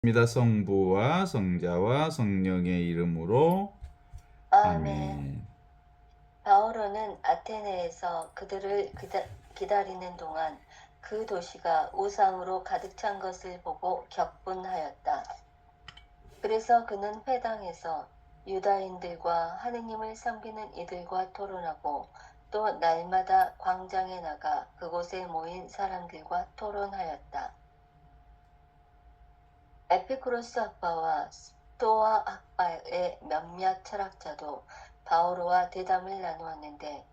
입니다. 성부와 성자와 성령의 이름으로 아멘. 아멘. 바오로는 아테네에서 그들을 기다리는 동안 그 도시가 우상으로 가득 찬 것을 보고 격분하였다. 그래서 그는 회당에서 유다인들과 하느님을 섬기는 이들과 토론하고 또 날마다 광장에 나가 그곳에 모인 사람들과 토론하였다. 에피쿠로스 학파와 스토아 학파의 몇몇 철학자도 바오로와 대담을 나누었는데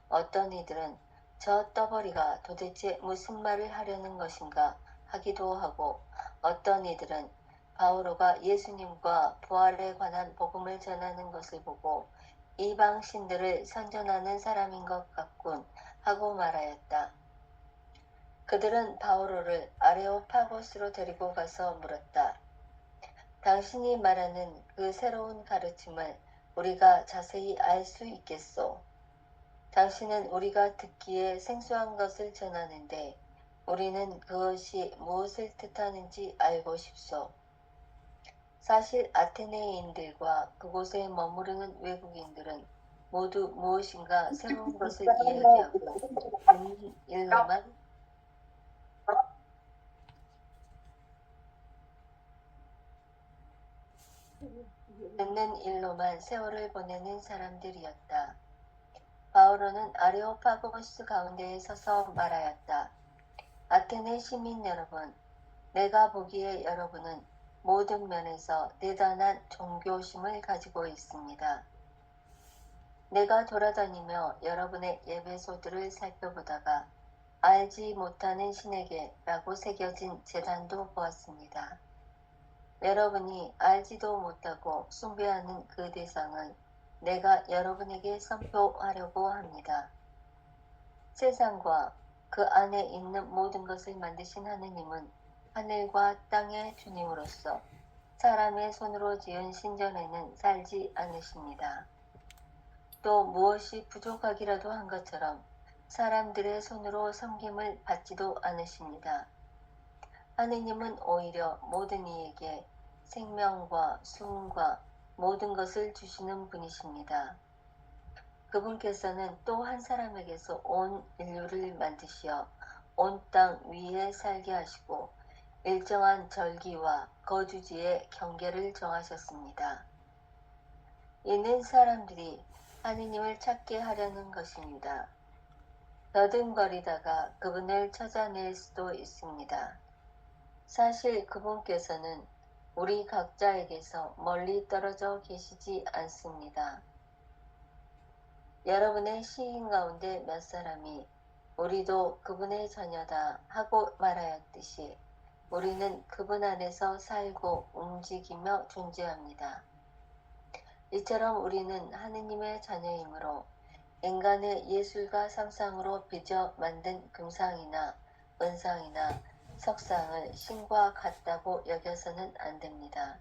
어떤 이들은 저 떠벌이가 도대체 무슨 말을 하려는 것인가 하기도 하고 어떤 이들은 바오로가 예수님과 부활에 관한 복음을 전하는 것을 보고 이방 신들을 선전하는 사람인 것 같군 하고 말하였다. 그들은 바오로를 아레오파고스로 데리고 가서 물었다. 당신이 말하는 그 새로운 가르침을 우리가 자세히 알 수 있겠소? 당신은 우리가 듣기에 생소한 것을 전하는데 우리는 그것이 무엇을 뜻하는지 알고 싶소. 사실 아테네인들과 그곳에 머무르는 외국인들은 모두 무엇인가 새로운 것을 이야기하고 듣는 일로만 세월을 보내는 사람들이었다. 바오로는 아레오파고스 가운데에 서서 말하였다. 아테네 시민 여러분, 내가 보기에 여러분은 모든 면에서 대단한 종교심을 가지고 있습니다. 내가 돌아다니며 여러분의 예배소들을 살펴보다가 알지 못하는 신에게 라고 새겨진 제단도 보았습니다. 여러분이 알지도 못하고 숭배하는 그 대상을 내가 여러분에게 선포하려고 합니다. 세상과 그 안에 있는 모든 것을 만드신 하느님은 하늘과 땅의 주님으로서 사람의 손으로 지은 신전에는 살지 않으십니다. 또 무엇이 부족하기라도 한 것처럼 사람들의 손으로 섬김을 받지도 않으십니다. 하느님은 오히려 모든 이에게 생명과 수음과 모든 것을 주시는 분이십니다. 그분께서는 또 한 사람에게서 온 인류를 만드시어 온 땅 위에 살게 하시고 일정한 절기와 거주지의 경계를 정하셨습니다. 이는 사람들이 하느님을 찾게 하려는 것입니다. 더듬거리다가 그분을 찾아낼 수도 있습니다. 사실 그분께서는 우리 각자에게서 멀리 떨어져 계시지 않습니다. 여러분의 시인 가운데 몇 사람이 우리도 그분의 자녀다 하고 말하였듯이 우리는 그분 안에서 살고 움직이며 존재합니다. 이처럼 우리는 하느님의 자녀이므로 인간의 예술과 상상으로 빚어 만든 금상이나 은상이나 석상을 신과 같다고 여겨서는 안 됩니다.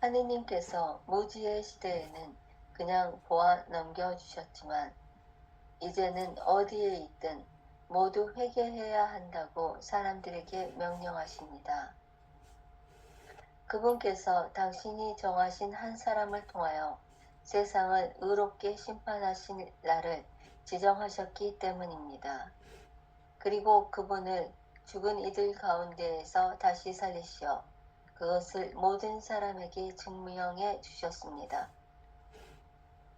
하느님께서 무지의 시대에는 그냥 보아 넘겨주셨지만 이제는 어디에 있든 모두 회개해야 한다고 사람들에게 명령하십니다. 그분께서 당신이 정하신 한 사람을 통하여 세상을 의롭게 심판하신 날을 지정하셨기 때문입니다. 그리고 그분을 죽은 이들 가운데에서 다시 살리시어 그것을 모든 사람에게 증명해 주셨습니다.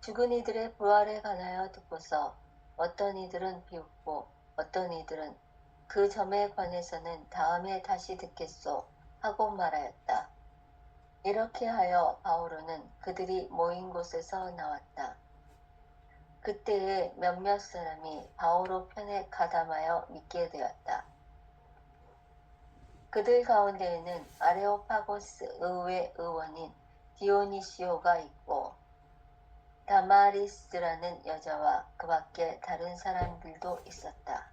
죽은 이들의 부활에 관하여 듣고서 어떤 이들은 비웃고 어떤 이들은 그 점에 관해서는 다음에 다시 듣겠소 하고 말하였다. 이렇게 하여 바오로는 그들이 모인 곳에서 나왔다. 그때에 몇몇 사람이 바오로 편에 가담하여 믿게 되었다. 그들 가운데에는 아레오파고스 의회 의원인 디오니시오가 있고 다마리스라는 여자와 그 밖에 다른 사람들도 있었다.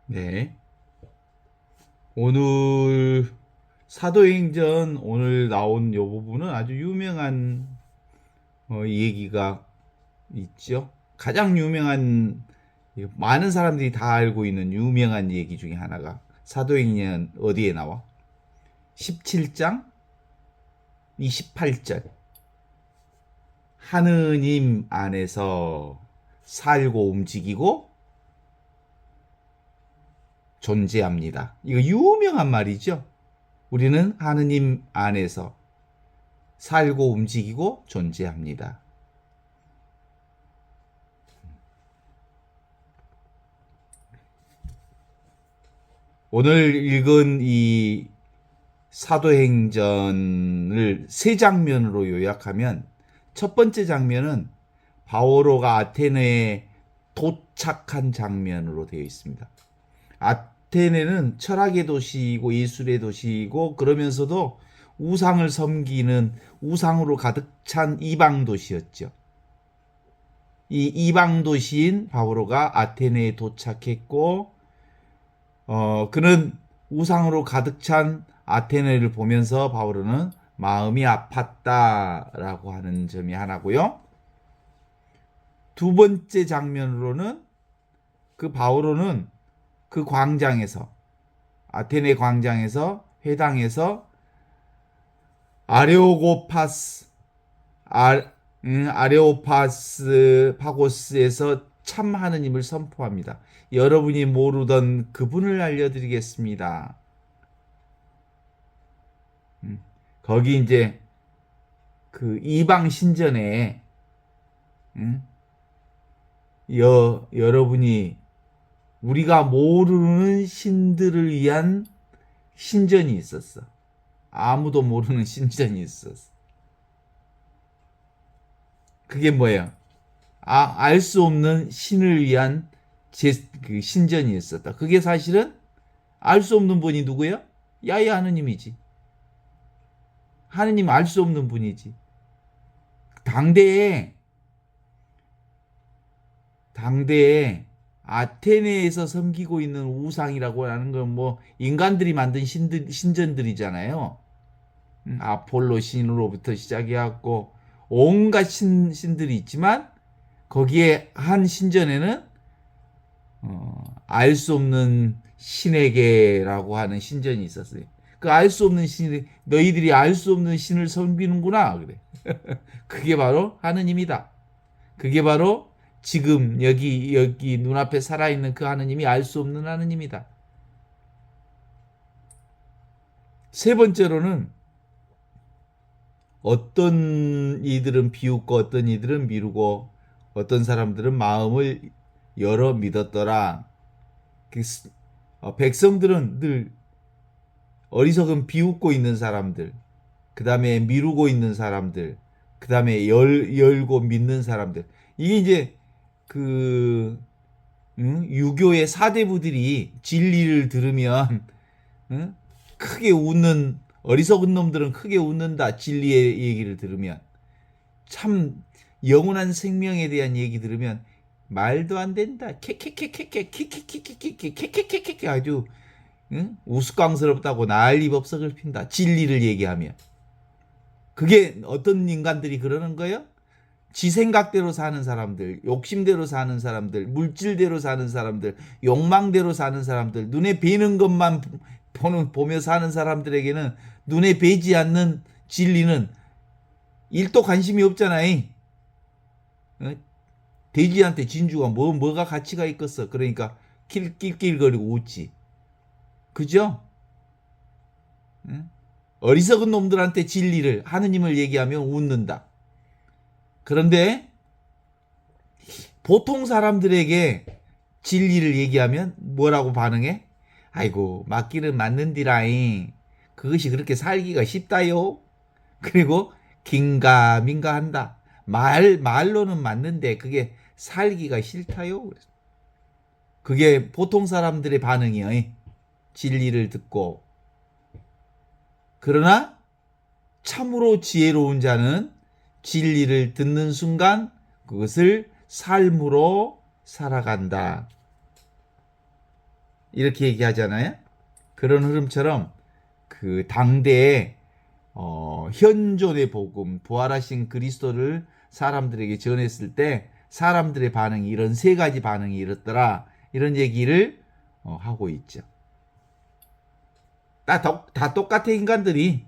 네. 오늘 사도행전 오늘 나온 이 부분은 아주 유명한 얘기가 있죠. 가장 유명한 이거 많은 사람들이 다 알고 있는 유명한 얘기 중에 하나가 사도행전 어디에 나와? 17장 28절. 하느님 안에서 살고 움직이고 존재합니다. 이거 유명한 말이죠. 우리는 하느님 안에서 살고 움직이고 존재합니다. 오늘 읽은 이 사도행전을 세 장면으로 요약하면 첫 번째 장면은 바오로가 아테네에 도착한 장면으로 되어 있습니다. 아테네는 철학의 도시이고 예술의 도시이고 그러면서도 우상을 섬기는 우상으로 가득 찬 이방 도시였죠. 이 이방 도시인 바오로가 아테네에 도착했고 그는 우상으로 가득 찬 아테네를 보면서 바오로는 마음이 아팠다라고 하는 점이 하나고요. 두 번째 장면으로는 그 바오로는 그 광장에서 아테네 광장에서 회당에서 아레오파스 파고스에서 참 하느님을 선포합니다. 여러분이 모르던 그분을 알려드리겠습니다. 거기 이제 그 이방 신전에 여러분이 우리가 모르는 신들을 위한 신전이 있었어. 아무도 모르는 신전이 있었어. 그게 뭐예요? 알 수 없는 신을 위한 그 신전이 있었다. 그게 사실은 알 수 없는 분이 누구예요? 야훼 하느님이지. 하느님 알 수 없는 분이지. 당대에 아테네에서 섬기고 있는 우상이라고 하는 건 뭐 인간들이 만든 신전들이잖아요. 아폴로 신으로부터 시작해갖고 온갖 신들이 있지만 거기에 한 신전에는 알 수 없는 신에게라고 하는 신전이 있었어요. 그 알 수 없는 신, 너희들이 알 수 없는 신을 섬기는구나. 그래. 그게 바로 하느님이다. 그게 바로 지금 여기 눈앞에 살아있는 그 하느님이 알 수 없는 하느님이다. 세 번째로는 어떤 이들은 비웃고 어떤 이들은 미루고 어떤 사람들은 마음을 열어 믿었더라. 백성들은 늘 어리석은 비웃고 있는 사람들, 그 다음에 미루고 있는 사람들, 그 다음에 열고 믿는 사람들. 이게 이제 유교의 사대부들이 진리를 들으면 크게 웃는 어리석은 놈들은 크게 웃는다. 진리의 얘기를 들으면 참 영원한 생명에 대한 얘기 들으면 말도 안 된다. 캐캐캐캐캐캐캐캐캐캐캐캐캐 아주 우스꽝스럽다고 난리법석을 핀다. 진리를 얘기하면. 그게 어떤 인간들이 그러는 거예요? 지 생각대로 사는 사람들, 욕심대로 사는 사람들, 물질대로 사는 사람들, 욕망대로 사는 사람들, 눈에 뵈는 것만 보며 사는 사람들에게는 눈에 뵈지 않는 진리는 1도 관심이 없잖아요. 돼지한테 진주가 뭐가 가치가 있겠어. 그러니까 낄낄거리고 웃지. 그죠? 어리석은 놈들한테 진리를 하느님을 얘기하면 웃는다. 그런데 보통 사람들에게 진리를 얘기하면 뭐라고 반응해? 아이고 맞기는 맞는디라잉. 그것이 그렇게 살기가 쉽다요. 그리고 긴가민가 한다. 말로는 맞는데 그게 살기가 싫다요. 그게 보통 사람들의 반응이에요. 진리를 듣고. 그러나 참으로 지혜로운 자는 진리를 듣는 순간 그것을 삶으로 살아간다. 이렇게 얘기하잖아요. 그런 흐름처럼 그 당대에 현존의 복음, 부활하신 그리스도를 사람들에게 전했을 때 사람들의 반응이 이런 세 가지 반응이 이렇더라. 이런 얘기를 하고 있죠. 다 똑같아 인간들이.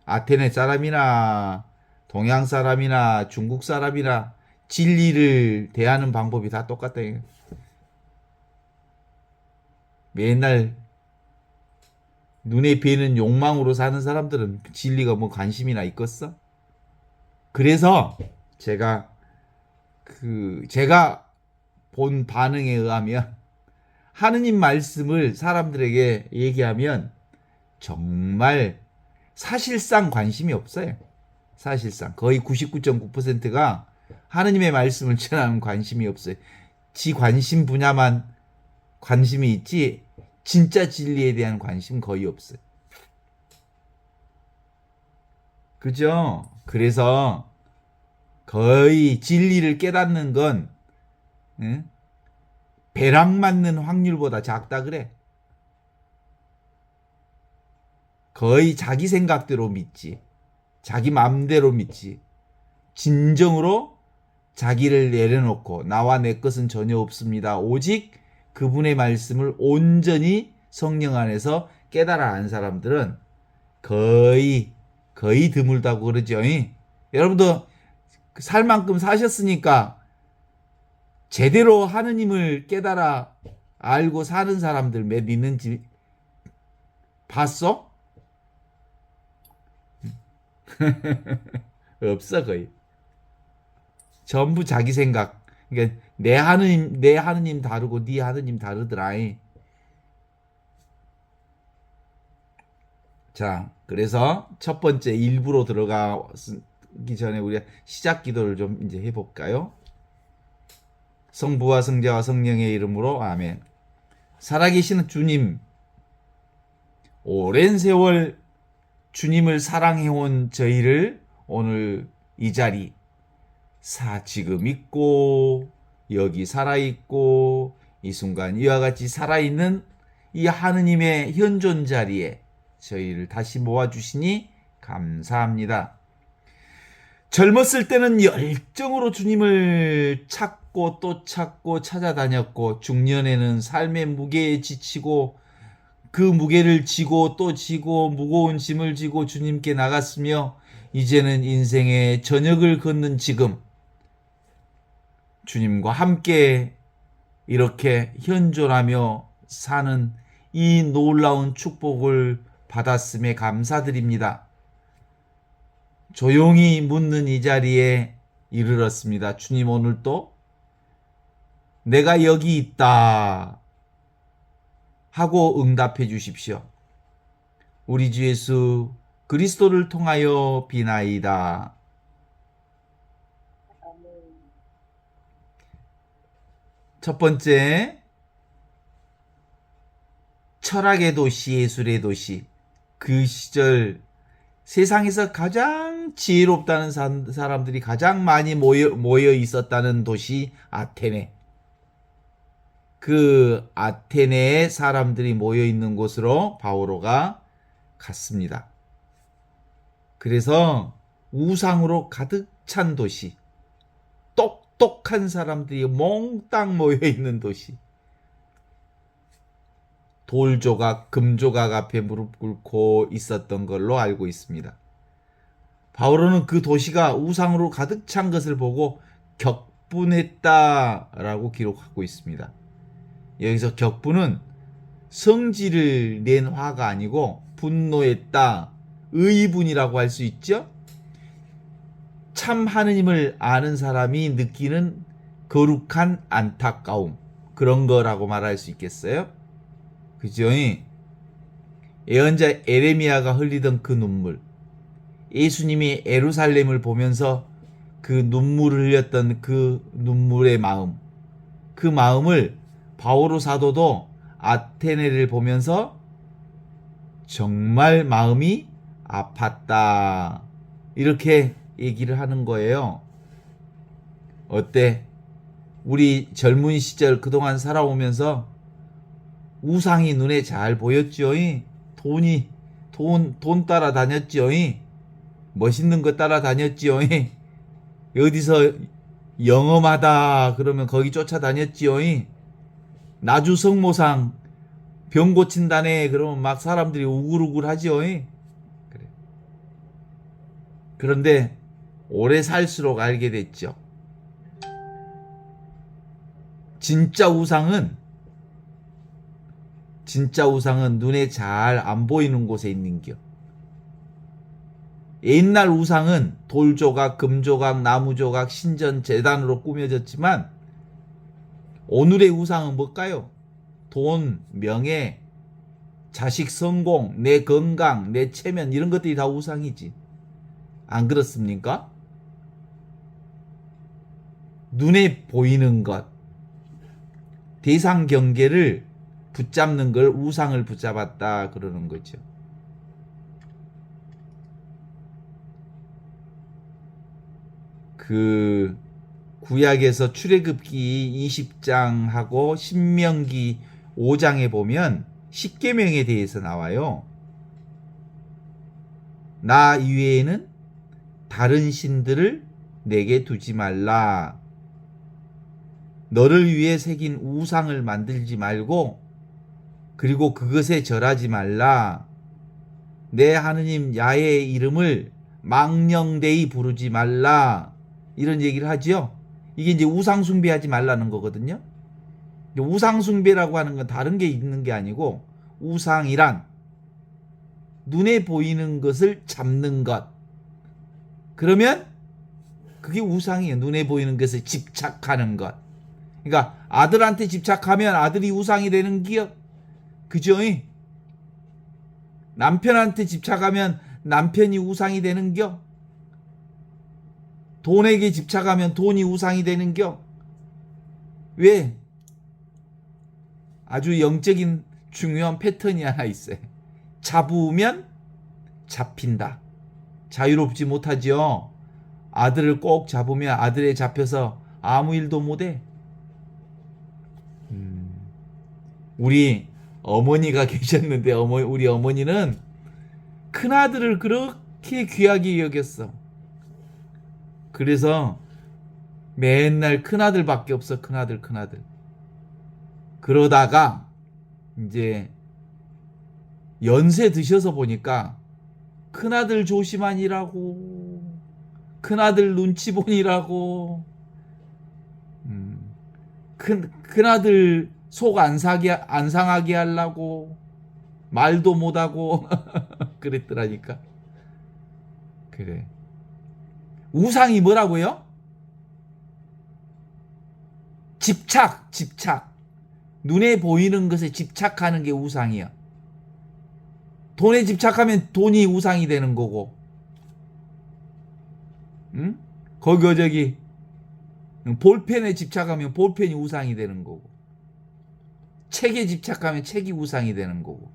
아테네 사람이나 동양 사람이나 중국 사람이나 진리를 대하는 방법이 다 똑같다. 맨날 눈에 뵈는 욕망으로 사는 사람들은 진리가 뭐 관심이나 있겠어? 그래서 제가 본 반응에 의하면 하느님 말씀을 사람들에게 얘기하면 정말 사실상 관심이 없어요. 사실상 거의 99.9%가 하느님의 말씀을 전하는 관심이 없어요. 지 관심 분야만 관심이 있지 진짜 진리에 대한 관심 거의 없어요. 그죠? 그래서 거의 진리를 깨닫는 건 벼락 맞는 확률보다 작다 그래. 거의 자기 생각대로 믿지. 자기 마음대로 믿지. 진정으로 자기를 내려놓고 나와 내 것은 전혀 없습니다. 오직 그분의 말씀을 온전히 성령 안에서 깨달아 안 사람들은 거의 드물다고 그러죠. 여러분도 살 만큼 사셨으니까 제대로 하느님을 깨달아 알고 사는 사람들 몇 있는지 봤어? 없어 거의. 전부 자기 생각. 그러니까 내 하느님 다르고 네 하느님 다르더라. 자, 그래서 첫 번째 일부로 들어가기 전에 우리가 시작 기도를 좀 이제 해볼까요? 성부와 성자와 성령의 이름으로 아멘. 살아계시는 주님, 오랜 세월 주님을 사랑해온 저희를 오늘 이 자리 지금 있고 여기 살아있고 이 순간 이와 같이 살아있는 이 하느님의 현존 자리에 저희를 다시 모아주시니 감사합니다. 젊었을 때는 열정으로 주님을 찾고 또 찾고 찾아다녔고 중년에는 삶의 무게에 지치고 그 무게를 지고 또 지고 무거운 짐을 지고 주님께 나갔으며 이제는 인생의 저녁을 걷는 지금 주님과 함께 이렇게 현존하며 사는 이 놀라운 축복을 받았음에 감사드립니다. 조용히 묻는 이 자리에 이르렀습니다. 주님 오늘도 내가 여기 있다 하고 응답해 주십시오. 우리 주 예수 그리스도를 통하여 비나이다. 첫 번째, 철학의 도시, 예술의 도시. 그 시절 세상에서 가장 지혜롭다는 사람들이 가장 많이 모여 있었다는 도시 아테네. 그 아테네에 사람들이 모여 있는 곳으로 바오로가 갔습니다. 그래서 우상으로 가득 찬 도시, 똑똑한 사람들이 몽땅 모여 있는 도시, 돌조각, 금조각 앞에 무릎 꿇고 있었던 걸로 알고 있습니다. 바오로는 그 도시가 우상으로 가득 찬 것을 보고 격분했다라고 기록하고 있습니다. 여기서 격분은 성질을 낸 화가 아니고 분노했다, 의분이라고 할 수 있죠. 참 하느님을 아는 사람이 느끼는 거룩한 안타까움, 그런 거라고 말할 수 있겠어요? 그죠? 예언자 에레미야가 흘리던 그 눈물, 예수님이 예루살렘을 보면서 그 눈물을 흘렸던 그 눈물의 마음, 그 마음을 바오로 사도도 아테네를 보면서 정말 마음이 아팠다, 이렇게 얘기를 하는 거예요. 어때? 우리 젊은 시절 그동안 살아오면서 우상이 눈에 잘 보였죠? 돈 따라다녔죠? 멋있는 거 따라다녔죠? 어디서 영험하다 그러면 거기 쫓아다녔지요. 나주 성모상 병 고친다네 그러면 막 사람들이 우글우글 하지요. 그래. 그런데 오래 살수록 알게 됐죠. 진짜 우상은 눈에 잘 안 보이는 곳에 있는겨. 옛날 우상은 돌조각, 금조각, 나무조각, 신전, 제단으로 꾸며졌지만 오늘의 우상은 뭘까요? 돈, 명예, 자식 성공, 내 건강, 내 체면 이런 것들이 다 우상이지. 안 그렇습니까? 눈에 보이는 것, 대상 경계를 붙잡는 걸 우상을 붙잡았다 그러는 거죠. 그 구약에서 출애굽기 20장하고 신명기 5장에 보면 십계명에 대해서 나와요. 나 이외에는 다른 신들을 내게 두지 말라. 너를 위해 새긴 우상을 만들지 말고 그리고 그것에 절하지 말라. 내 하느님 야훼의 이름을 망령되이 부르지 말라. 이런 얘기를 하지요. 이게 이제 우상 숭배하지 말라는 거거든요. 우상 숭배라고 하는 건 다른 게 있는 게 아니고 우상이란 눈에 보이는 것을 잡는 것. 그러면 그게 우상이에요. 눈에 보이는 것에 집착하는 것. 그러니까 아들한테 집착하면 아들이 우상이 되는 기요. 그죠? 남편한테 집착하면 남편이 우상이 되는 겨. 돈에게 집착하면 돈이 우상이 되는 겨. 왜? 아주 영적인 중요한 패턴이 하나 있어요. 잡으면 잡힌다. 자유롭지 못하지요. 아들을 꼭 잡으면 아들에 잡혀서 아무 일도 못해. 우리 어머니가 계셨는데 우리 어머니는 큰아들을 그렇게 귀하게 여겼어. 그래서 맨날 큰아들밖에 없어. 큰아들. 그러다가 이제 연세 드셔서 보니까 큰아들 조심하니라고, 큰아들 눈치 보니라고, 큰아들 속 안 상하게 하려고 말도 못하고 그랬더라니까. 그래. 우상이 뭐라고요? 집착. 눈에 보이는 것에 집착하는 게 우상이야. 돈에 집착하면 돈이 우상이 되는 거고, 응? 저기 볼펜에 집착하면 볼펜이 우상이 되는 거고, 책에 집착하면 책이 우상이 되는 거고,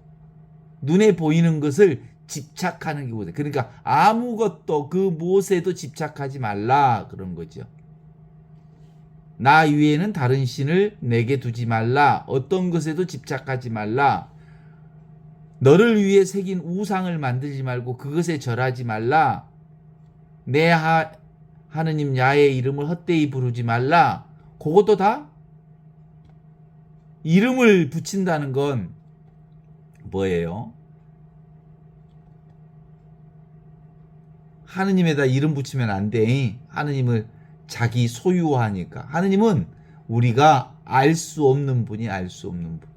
눈에 보이는 것을 집착하는 게 우상. 그러니까 아무것도 그 무엇에도 집착하지 말라 그런 거죠. 나 위에는 다른 신을 내게 두지 말라. 어떤 것에도 집착하지 말라. 너를 위해 새긴 우상을 만들지 말고 그것에 절하지 말라. 내 하느님 야훼의 이름을 헛되이 부르지 말라. 그것도 다 이름을 붙인다는 건 뭐예요? 하느님에다 이름 붙이면 안 돼. 하느님을 자기 소유화하니까. 하느님은 우리가 알 수 없는 분이 알 수 없는 분.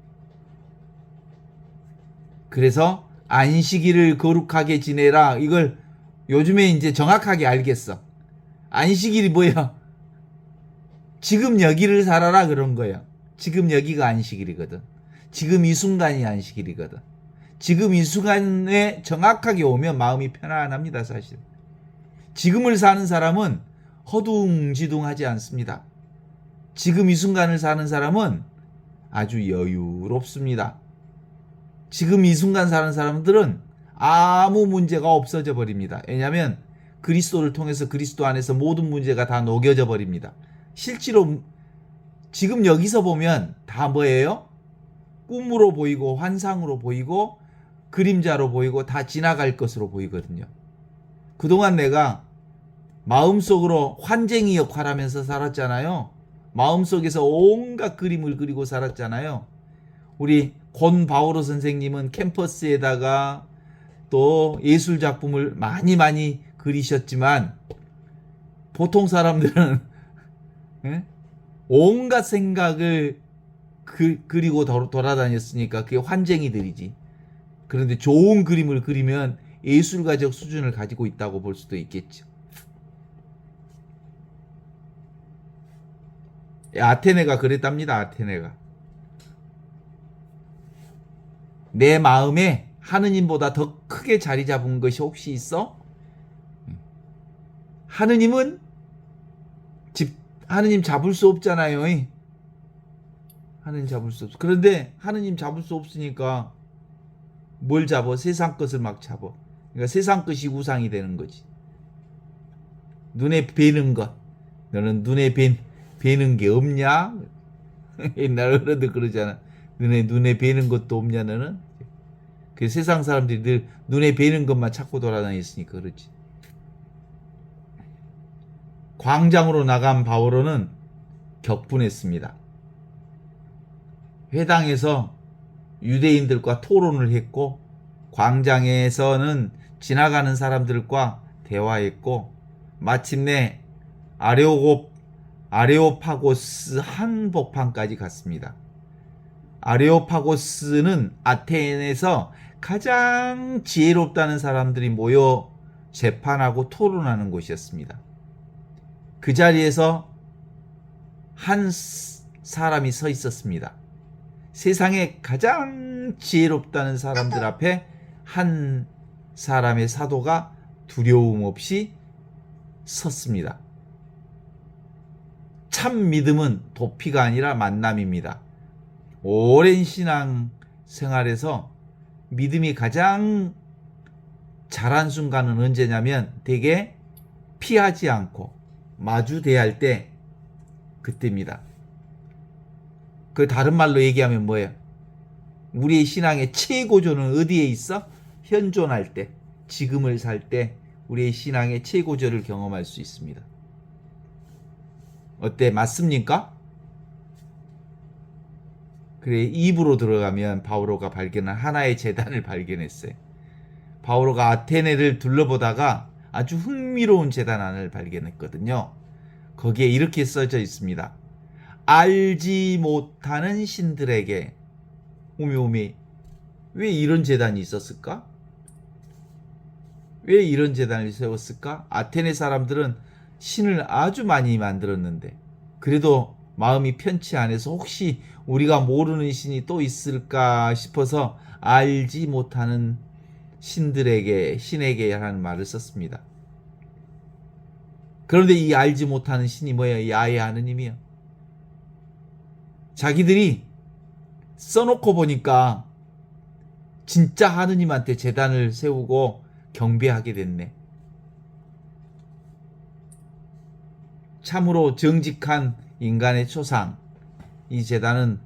그래서 안식일을 거룩하게 지내라. 이걸 요즘에 이제 정확하게 알겠어. 안식일이 뭐야? 지금 여기를 살아라 그런 거야. 지금 여기가 안식일이거든. 지금 이 순간이 안식일이거든. 지금 이 순간에 정확하게 오면 마음이 편안합니다, 사실. 지금을 사는 사람은 허둥지둥하지 않습니다. 지금 이 순간을 사는 사람은 아주 여유롭습니다. 지금 이 순간 사는 사람들은 아무 문제가 없어져 버립니다. 왜냐하면 그리스도를 통해서 그리스도 안에서 모든 문제가 다 녹여져 버립니다. 실제로 지금 여기서 보면 다 뭐예요? 꿈으로 보이고 환상으로 보이고 그림자로 보이고 다 지나갈 것으로 보이거든요. 그동안 내가 마음속으로 환쟁이 역할하면서 살았잖아요. 마음속에서 온갖 그림을 그리고 살았잖아요. 우리 권 바오로 선생님은 캠퍼스에다가 또 예술 작품을 많이 그리셨지만 보통 사람들은 예? 온갖 생각을 그리고 돌아다녔으니까 그게 환쟁이들이지. 그런데 좋은 그림을 그리면 예술가적 수준을 가지고 있다고 볼 수도 있겠죠. 아테네가 그랬답니다. 아테네가. 내 마음에 하느님보다 더 크게 자리 잡은 것이 혹시 있어? 하느님은 하느님 잡을 수 없잖아요. 하느님 잡을 수 없어. 그런데 하느님 잡을 수 없으니까 뭘 잡어? 세상 것을 막 잡어. 그러니까 세상 것이 우상이 되는 거지. 눈에 뵈는 것. 너는 눈에 뵈는 게 없냐? 옛날 어른들 그러잖아. 눈에 뵈는 것도 없냐 너는? 그 세상 사람들이 늘 눈에 뵈는 것만 찾고 돌아다녔으니까 그렇지. 광장으로 나간 바오로는 격분했습니다. 회당에서 유대인들과 토론을 했고 광장에서는 지나가는 사람들과 대화했고 마침내 아레오파고스 한복판까지 갔습니다. 아레오파고스는 아테네에서 가장 지혜롭다는 사람들이 모여 재판하고 토론하는 곳이었습니다. 그 자리에서 한 사람이 서 있었습니다. 세상에 가장 지혜롭다는 사람들 앞에 한 사람의 사도가 두려움 없이 섰습니다. 참 믿음은 도피가 아니라 만남입니다. 오랜 신앙 생활에서 믿음이 가장 잘한 순간은 언제냐면 되게 피하지 않고 마주 대할 때 그때입니다. 그 다른 말로 얘기하면 뭐예요? 우리의 신앙의 최고조는 어디에 있어? 현존할 때, 지금을 살 때 우리의 신앙의 최고조를 경험할 수 있습니다. 어때? 맞습니까? 그래, 2부로 들어가면 바오로가 발견한 하나의 재단을 발견했어요. 바오로가 아테네를 둘러보다가 아주 흥미로운 재단 하나를 발견했거든요. 거기에 이렇게 써져 있습니다. 알지 못하는 신들에게. 오메 왜 이런 재단이 있었을까? 왜 이런 재단을 세웠을까? 아테네 사람들은 신을 아주 많이 만들었는데 그래도 마음이 편치 않아서 혹시 우리가 모르는 신이 또 있을까 싶어서 알지 못하는 신에게 하는 말을 썼습니다. 그런데 이 알지 못하는 신이 뭐예요? 야훼 하느님이요. 자기들이 써놓고 보니까 진짜 하느님한테 제단을 세우고 경배하게 됐네. 참으로 정직한 인간의 초상. 이 제단은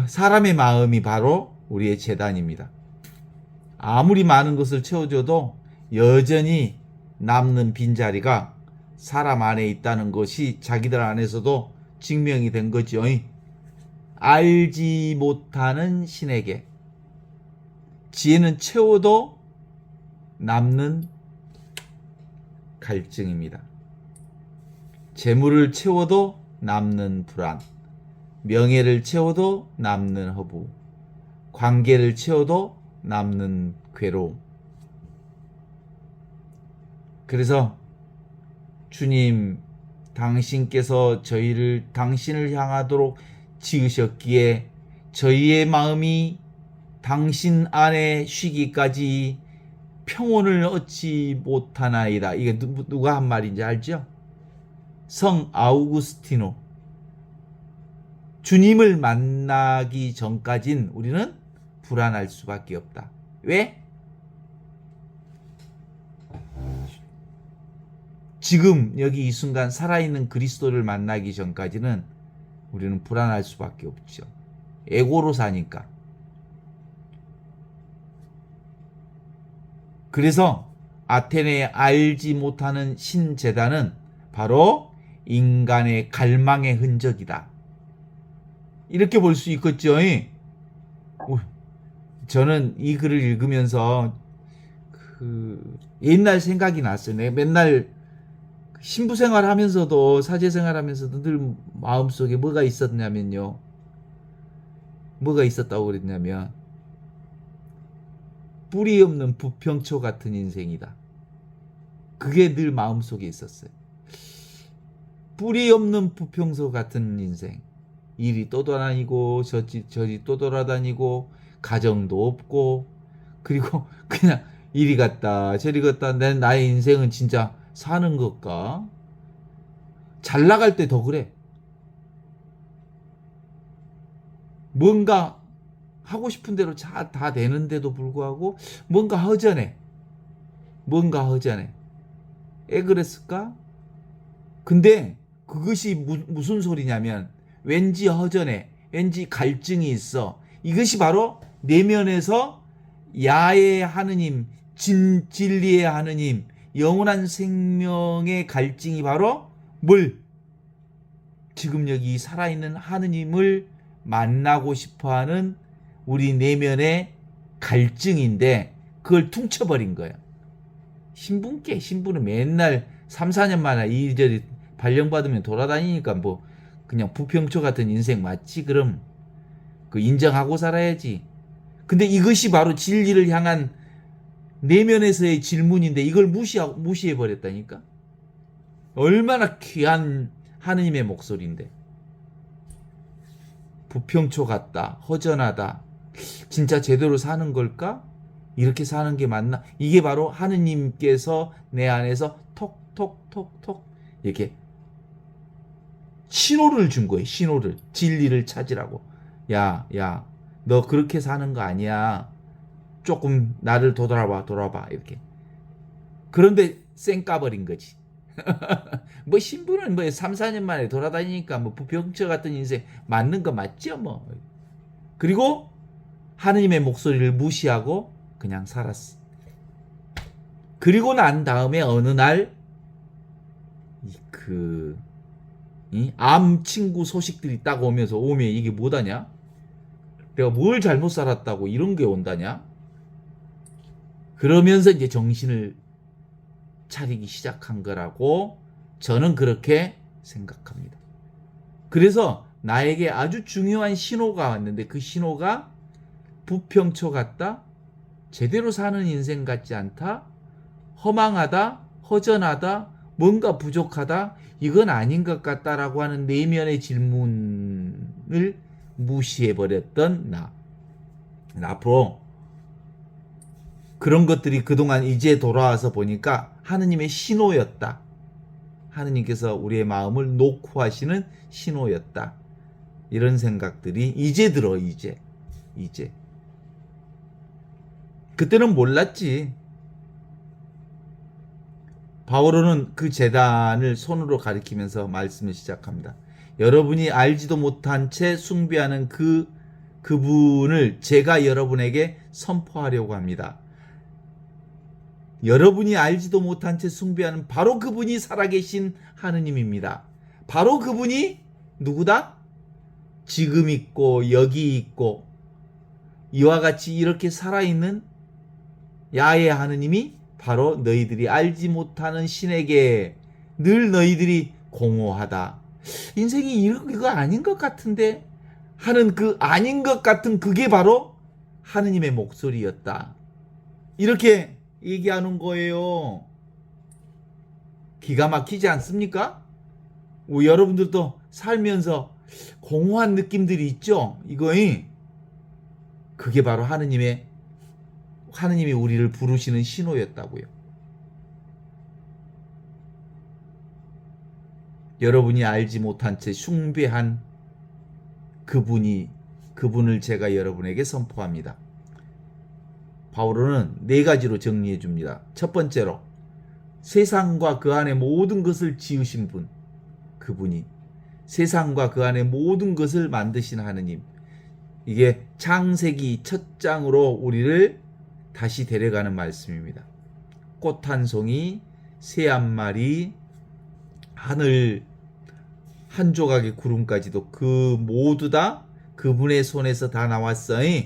사람의 마음이 바로 우리의 제단입니다. 아무리 많은 것을 채워줘도 여전히 남는 빈자리가 사람 안에 있다는 것이 자기들 안에서도 증명이 된 거죠. 알지 못하는 신에게 지혜는 채워도 남는 갈증입니다. 재물을 채워도 남는 불안, 명예를 채워도 남는 허부, 관계를 채워도 남는 괴로움. 그래서 주님, 당신께서 당신을 향하도록 지으셨기에 저희의 마음이 당신 안에 쉬기까지 평온을 얻지 못하나이다. 이게 누가 한 말인지 알죠? 성 아우구스티노. 주님을 만나기 전까진 우리는 불안할 수밖에 없다. 왜? 지금 여기 이 순간 살아있는 그리스도를 만나기 전까지는 우리는 불안할 수밖에 없죠. 에고로 사니까. 그래서 아테네에 알지 못하는 신제단은 바로 인간의 갈망의 흔적이다. 이렇게 볼 수 있겠죠. 저는 이 글을 읽으면서 옛날 생각이 났어요. 내가 맨날 신부 생활하면서도 사제 생활하면서도 늘 마음속에 뭐가 있었냐면요. 뭐가 있었다고 그랬냐면 뿌리 없는 부평초 같은 인생이다. 그게 늘 마음속에 있었어요. 뿌리 없는 부평초 같은 인생. 일이 또 돌아다니고 저리 또 돌아다니고 가정도 없고 그리고 그냥 이리 갔다 저리 갔다 나의 인생은 진짜 사는 것까? 잘 나갈 때 더 그래. 뭔가 하고 싶은 대로 다 되는데도 불구하고 뭔가 허전해. 왜 그랬을까? 근데 그것이 무슨 소리냐면 왠지 허전해. 왠지 갈증이 있어. 이것이 바로 내면에서 야의 하느님, 진리의 하느님, 영원한 생명의 갈증이 바로 지금 여기 살아있는 하느님을 만나고 싶어하는 우리 내면의 갈증인데 그걸 퉁쳐버린 거예요. 신부는 맨날 3, 4년 만에 이리저리 발령받으면 돌아다니니까 뭐 그냥 부평초 같은 인생 맞지? 그럼 그 인정하고 살아야지. 근데 이것이 바로 진리를 향한 내면에서의 질문인데 이걸 무시해버렸다니까. 얼마나 귀한 하느님의 목소리인데. 부평초 같다. 허전하다. 진짜 제대로 사는 걸까? 이렇게 사는 게 맞나? 이게 바로 하느님께서 내 안에서 톡톡톡톡 이렇게 신호를 준 거예요. 신호를. 진리를 찾으라고. 야, 너 그렇게 사는 거 아니야. 조금 나를 돌아봐. 이렇게. 그런데 쌩 까버린 거지. 뭐 신부는 뭐 3, 4년 만에 돌아다니니까 뭐 부평초 같은 인생 맞는 거 맞죠 뭐. 그리고 하느님의 목소리를 무시하고 그냥 살았어. 그리고 난 다음에 어느 날 암 친구 소식들이 딱 오면 이게 뭐다냐? 내가 뭘 잘못 살았다고 이런 게 온다냐? 그러면서 이제 정신을 차리기 시작한 거라고 저는 그렇게 생각합니다. 그래서 나에게 아주 중요한 신호가 왔는데 그 신호가 부평초 같다, 제대로 사는 인생 같지 않다, 허망하다, 허전하다, 뭔가 부족하다, 이건 아닌 것 같다라고 하는 내면의 질문을 무시해버렸던 나. 앞으로 그런 것들이 그동안 이제 돌아와서 보니까 하느님의 신호였다. 하느님께서 우리의 마음을 녹화하시는 신호였다. 이런 생각들이 이제 들어. 이제. 그때는 몰랐지. 바오로는 그 제단을 손으로 가리키면서 말씀을 시작합니다. 여러분이 알지도 못한 채 숭배하는 그분을 제가 여러분에게 선포하려고 합니다. 여러분이 알지도 못한 채 숭배하는 바로 그분이 살아계신 하느님입니다. 바로 그분이 누구다? 지금 있고 여기 있고 이와 같이 이렇게 살아있는 야의 하느님이 바로 너희들이 알지 못하는 신에게 늘 너희들이 공허하다. 인생이 이거 아닌 것 같은데 하는 그 아닌 것 같은 그게 바로 하느님의 목소리였다. 이렇게 얘기하는 거예요. 기가 막히지 않습니까? 여러분들도 살면서 공허한 느낌들이 있죠? 그게 바로 하느님이 우리를 부르시는 신호였다고요. 여러분이 알지 못한 채 숭배한 그분을 제가 여러분에게 선포합니다. 바오로는 4가지로 정리해 줍니다. 첫 번째로 세상과 그 안에 모든 것을 지으신 분, 그분이 세상과 그 안에 모든 것을 만드신 하느님. 이게 창세기 첫 장으로 우리를 다시 데려가는 말씀입니다. 꽃 한 송이, 새 한 마리, 하늘 한 조각의 구름까지도 그 모두 다 그분의 손에서 다 나왔어요.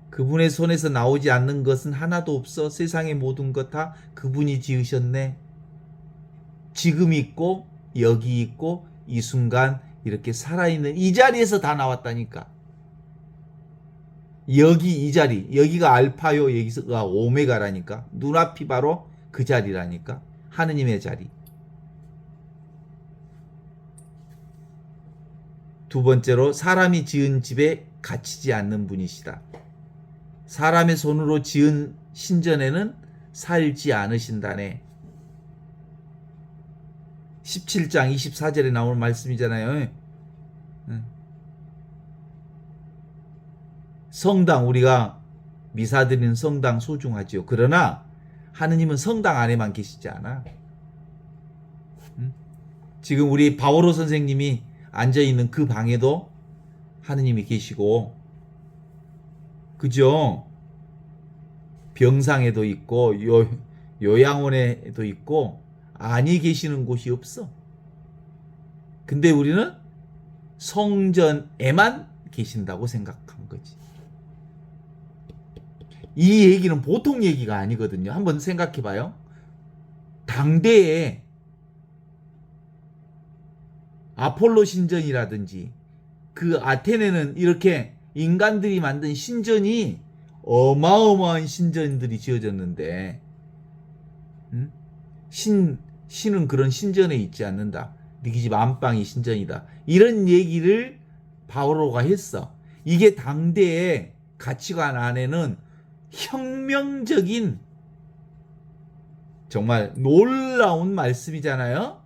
그분의 손에서 나오지 않는 것은 하나도 없어. 세상의 모든 것 다 그분이 지으셨네. 지금 있고 여기 있고 이 순간 이렇게 살아있는 이 자리에서 다 나왔다니까. 여기 이 자리, 여기가 알파요, 여기가 오메가라니까. 눈앞이 바로 그 자리라니까. 하느님의 자리. 두 번째로 사람이 지은 집에 갇히지 않는 분이시다. 사람의 손으로 지은 신전에는 살지 않으신다네. 17장 24절에 나오는 말씀이잖아요. 성당, 우리가 미사 드리는 성당 소중하지요. 그러나 하느님은 성당 안에만 계시지 않아. 지금 우리 바오로 선생님이 앉아있는 그 방에도 하느님이 계시고, 그죠? 병상에도 있고 요양원에도 있고 안이 계시는 곳이 없어. 근데 우리는 성전에만 계신다고 생각한 거지. 이 얘기는 보통 얘기가 아니거든요. 한번 생각해 봐요. 당대에 아폴로 신전이라든지 그 아테네는 이렇게 인간들이 만든 신전이 어마어마한 신전들이 지어졌는데, 신은 그런 신전에 있지 않는다. 너희 집 안방이 신전이다. 이런 얘기를 바오로가 했어. 이게 당대의 가치관 안에는 혁명적인 정말 놀라운 말씀이잖아요.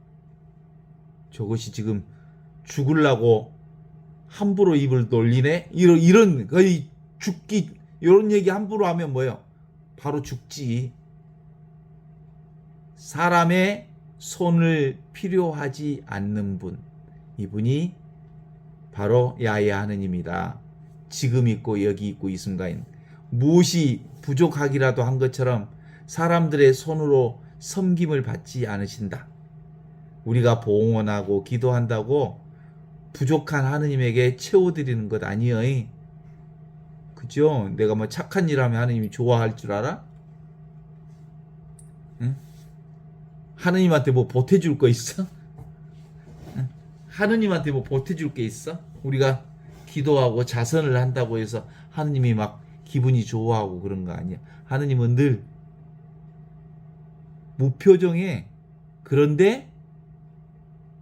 저것이 지금 죽으려고 함부로 입을 돌리네? 이런 거의 죽기, 이런 얘기 함부로 하면 뭐예요? 바로 죽지. 사람의 손을 필요하지 않는 분, 이분이 바로 야훼 하느님이다. 지금 있고 여기 있고 이 순간 무엇이 부족하기라도 한 것처럼 사람들의 손으로 섬김을 받지 않으신다. 우리가 봉헌하고 기도한다고 부족한 하느님에게 채워드리는 것 아니에요. 그죠? 내가 뭐 착한 일 하면 하느님이 좋아할 줄 알아? 응? 하느님한테 뭐 보태줄 거 있어? 응? 하느님한테 뭐 보태줄 게 있어? 우리가 기도하고 자선을 한다고 해서 하느님이 막 기분이 좋아하고 그런 거 아니야. 하느님은 늘 무표정해. 그런데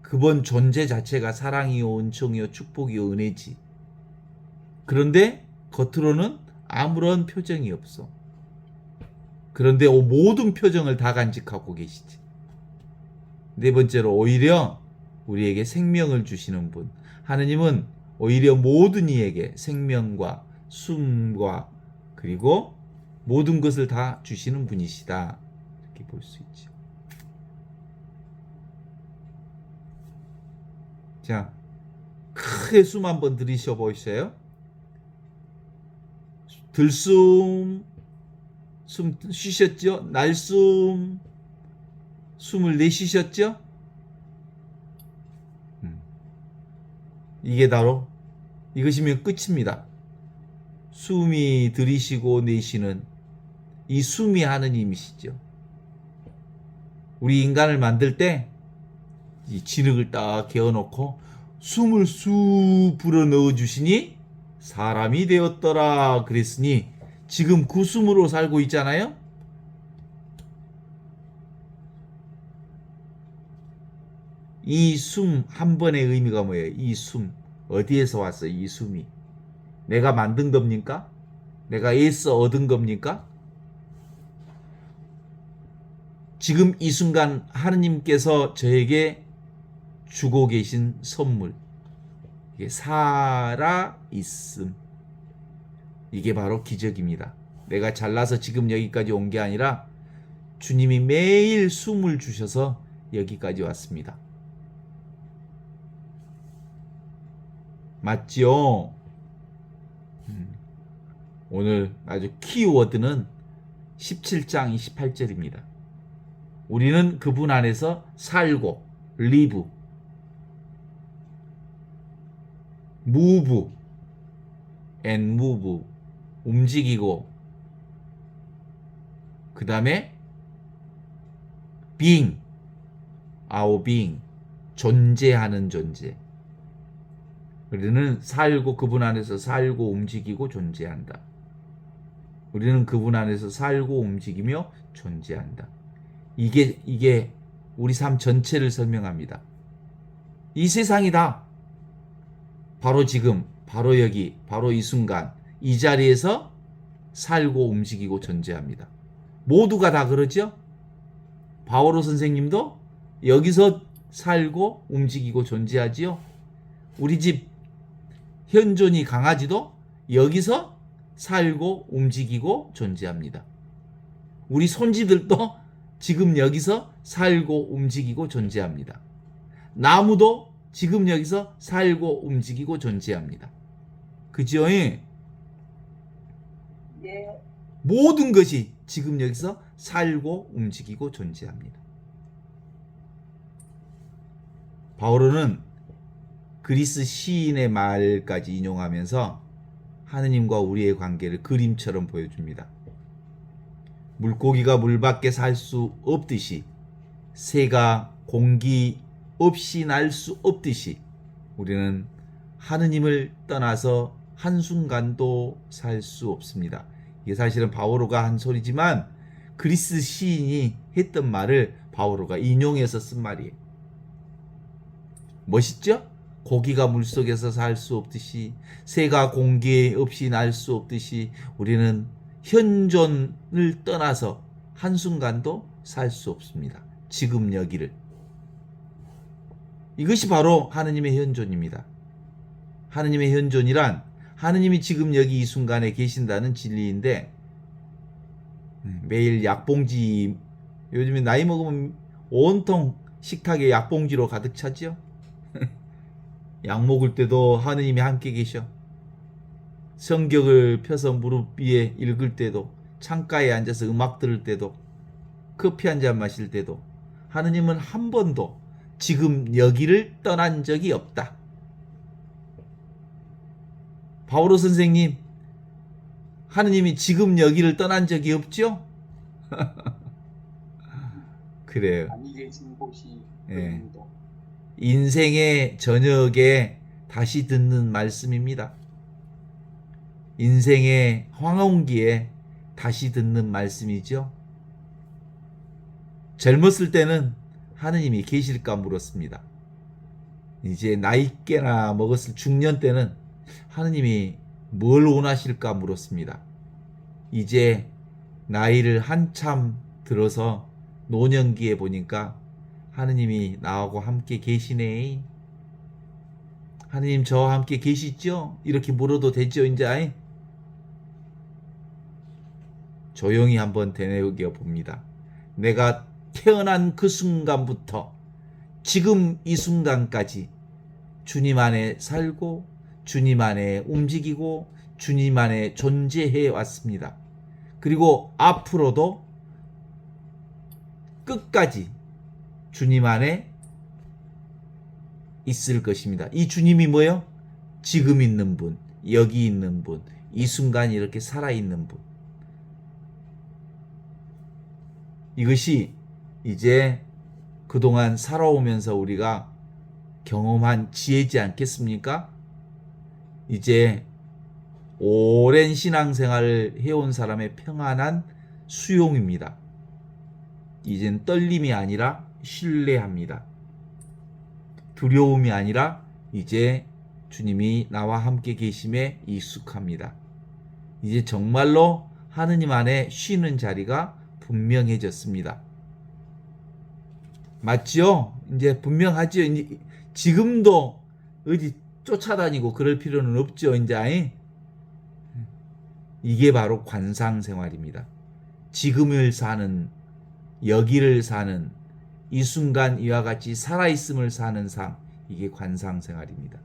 그분 존재 자체가 사랑이요, 은총이요, 축복이요, 은혜지. 그런데 겉으로는 아무런 표정이 없어. 그런데 모든 표정을 다 간직하고 계시지. 네 번째로 오히려 우리에게 생명을 주시는 분. 하느님은 오히려 모든 이에게 생명과 숨과 그리고 모든 것을 다 주시는 분이시다. 이렇게 볼 수 있죠. 자, 크게 숨 한번 들이셔 보세요. 들숨, 숨 쉬셨죠? 날숨, 숨을 내쉬셨죠? 이게 바로 이것이면 끝입니다. 숨이 들이쉬고 내쉬는 이 숨이 하느님이시죠. 우리 인간을 만들 때 이 진흙을 딱 개어놓고 숨을 쑥 불어 넣어 주시니 사람이 되었더라 그랬으니 지금 그 숨으로 살고 있잖아요. 이 숨 한 번의 의미가 뭐예요? 이 숨 어디에서 왔어? 이 숨이 내가 만든 겁니까? 내가 애써 얻은 겁니까? 지금 이 순간 하느님께서 저에게 주고 계신 선물, 이게 살아있음. 이게 바로 기적입니다. 내가 잘나서 지금 여기까지 온 게 아니라 주님이 매일 숨을 주셔서 여기까지 왔습니다. 맞지요? 오늘 아주 키워드는 17장 28절입니다. 우리는 그분 안에서 살고 live, move and move, 움직이고 그 다음에 being, our being, 존재하는 존재. 우리는 살고 그분 안에서 살고 움직이고 존재한다. 우리는 그분 안에서 살고 움직이며 존재한다. 이게 우리 삶 전체를 설명합니다. 이 세상이다. 바로 지금, 바로 여기, 바로 이 순간, 이 자리에서 살고 움직이고 존재합니다. 모두가 다 그러죠? 바오로 선생님도 여기서 살고 움직이고 존재하지요. 우리 집 현존이 강아지도 여기서 살고 움직이고 존재합니다. 우리 손지들도 지금 여기서 살고 움직이고 존재합니다. 나무도 지금 여기서 살고 움직이고 존재합니다. 그죠? 예. 모든 것이 지금 여기서 살고 움직이고 존재합니다. 바오로는 그리스 시인의 말까지 인용하면서 하느님과 우리의 관계를 그림처럼 보여줍니다. 물고기가 물 밖에 살 수 없듯이, 새가 공기 없이 날 수 없듯이 우리는 하느님을 떠나서 한순간도 살 수 없습니다. 이게 사실은 바오로가 한 소리지만 그리스 시인이 했던 말을 바오로가 인용해서 쓴 말이에요. 멋있죠? 고기가 물속에서 살 수 없듯이, 새가 공기 없이 날 수 없듯이 우리는 현존을 떠나서 한순간도 살 수 없습니다. 지금 여기를. 이것이 바로 하느님의 현존입니다. 하느님의 현존이란 하느님이 지금 여기 이 순간에 계신다는 진리인데, 매일 약봉지, 요즘에 나이 먹으면 온통 식탁에 약봉지로 가득 차죠? 약 먹을 때도 하느님이 함께 계셔. 성경을 펴서 무릎 위에 읽을 때도, 창가에 앉아서 음악 들을 때도, 커피 한 잔 마실 때도 하느님은 한 번도 지금 여기를 떠난 적이 없다. 바오로 선생님, 하느님이 지금 여기를 떠난 적이 없죠? 그래요. 아니 계신 곳이 예. 없습니다. 인생의 저녁에 다시 듣는 말씀입니다. 인생의 황혼기에 다시 듣는 말씀이죠. 젊었을 때는 하느님이 계실까 물었습니다. 이제 나이 꽤나 먹었을 중년 때는 하느님이 뭘 원하실까 물었습니다. 이제 나이를 한참 들어서 노년기에 보니까 하느님이 나하고 함께 계시네. 하느님 저와 함께 계시죠? 이렇게 물어도 되죠, 이제? 조용히 한번 되뇌겨 봅니다. 내가 태어난 그 순간부터 지금 이 순간까지 주님 안에 살고 주님 안에 움직이고 주님 안에 존재해 왔습니다. 그리고 앞으로도 끝까지 주님 안에 있을 것입니다. 이 주님이 뭐예요? 지금 있는 분, 여기 있는 분, 이 순간 이렇게 살아있는 분. 이것이 이제 그동안 살아오면서 우리가 경험한 지혜지 않겠습니까? 이제 오랜 신앙생활을 해온 사람의 평안한 수용입니다. 이젠 떨림이 아니라 신뢰합니다. 두려움이 아니라 이제 주님이 나와 함께 계심에 익숙합니다. 이제 정말로 하느님 안에 쉬는 자리가 분명해졌습니다. 맞죠? 이제 분명하죠? 이제 지금도 어디 쫓아다니고 그럴 필요는 없죠, 이제. 이게 바로 관상생활입니다. 지금을 사는, 여기를 사는, 이 순간 이와 같이 살아있음을 사는 삶, 이게 관상생활입니다.